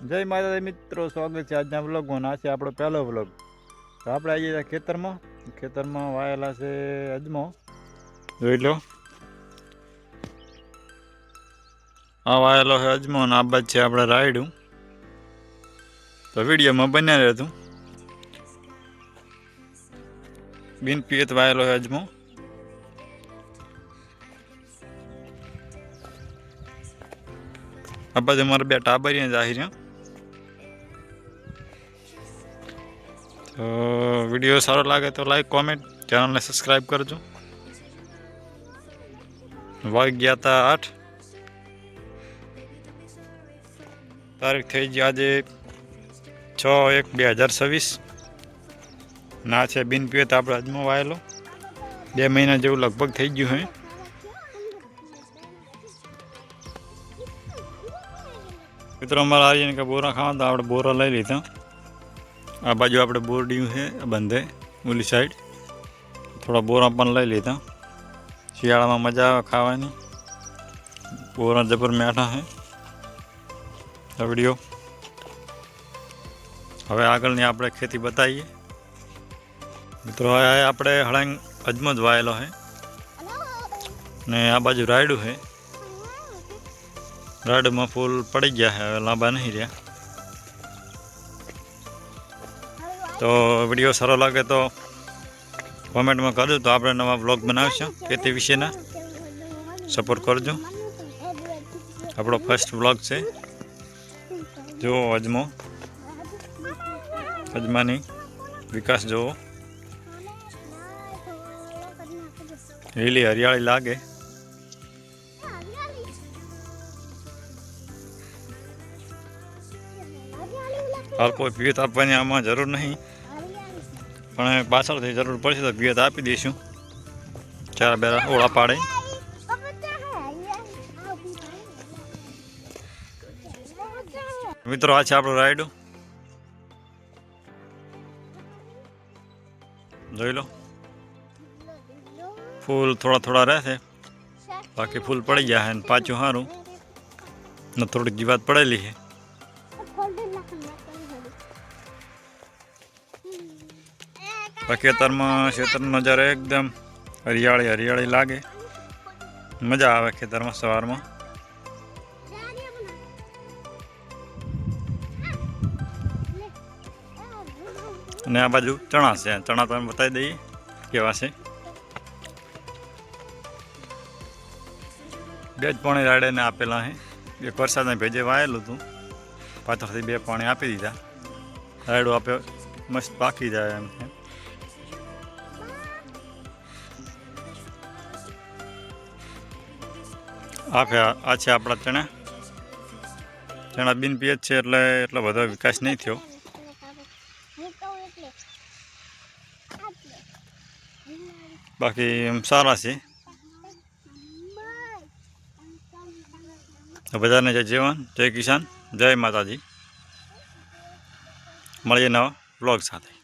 જય માતાજી મિત્રો, સ્વાગત છે આજના વ્લોગમાં. આ છે આપણો પહેલો વ્લોગ. તો આપણે આવી ગયા ખેતરમાં વાયેલા છે અજમો. જોઈ લો, આ વાયેલો છે અજમો અને આ બાદ છે આપણે રાયડું. તો વિડીયોમાં બન્યા રહેતું. બિન પિયત વાયેલો છે અજમો. આ બાજુ મારા બે ટાબરિયા જાહેર. તો વિડીયો સારો લાગે તો લાઈક, કોમેન્ટ, ચેનલને સબસ્ક્રાઈબ કરજો. વાગી ગયા હતા 8. તારીખ થઈ ગઈ આજે 6/1/2026. ના છે બિન પિયત આપણે અજમો વાયેલો. 2 મહિના જેવું લગભગ થઈ ગયું હે. મિત્રો અમારા આર્યન કે બોરા ખાવા તો આપણે બોરા લઈ લીધા. આ બાજુ આપણે બોરડિયું છે બંધે ઓલી સાઈડ. થોડા બોરા પણ લઈ લીધા. શિયાળામાં મજા આવે ખાવાની. બોરા જબર મેઠા છે. વિડીયો હવે આગળની આપણે ખેતી બતાવીએ. મિત્રો આપણે હળંગ અજમો જ વાયેલો છે ને આ બાજુ રાયડું છે. રાયડુમાં ફૂલ પડી ગયા છે, હવે લાંબા નહીં રહ્યા. તો વિડીયો સારો લાગે તો કોમેન્ટમાં કરજો, તો આપણે નવા વ્લોગ બનાવીશું ખેતી વિશેના. સપોર્ટ કરજો. આપણો ફર્સ્ટ વ્લોગ છે. જુઓ અજમાની વિકાસ જુઓ. લીલી હરિયાળી લાગે. હાલ કોઈ પિયત આપવાની આમાં જરૂર નહીં, પણ પાછળથી જરૂર પડશે તો પિયત આપી દઈશું. 4 બેરા ઓળા પાડે. મિત્રો આ છે આપણું રાયડું. જોઈ લો, ફૂલ થોડા થોડા રહેશે, બાકી ફૂલ પડી ગયા છે. પાછું સારું ને થોડીક જીવાત પડેલી છે. ખેતરનો નજારો એકદમ હરિયાળી લાગે. મજા આવે ખેતરમાં સવારમાં. અને આ બાજુ ચણા છે. ચણા તમે બતાવી દઈએ કેવા છે. 2 જ પાણી રાયડાને આપેલા છે. એક વરસાદના ભેજે વાયેલું હતું, પાછળથી 2 પાણી આપી દીધા. રાયડું આપે મસ્ત પાકી જાય એમ છે. આ છે આપણા ચણા બિન પિયત છે એટલે એટલો બધો વિકાસ નહીં થયો. બાકી એમ સારા છે. બધાને જય જવાન, જય કિસાન, જય માતાજી. મળીએ નવા વ્લોગ સાથે.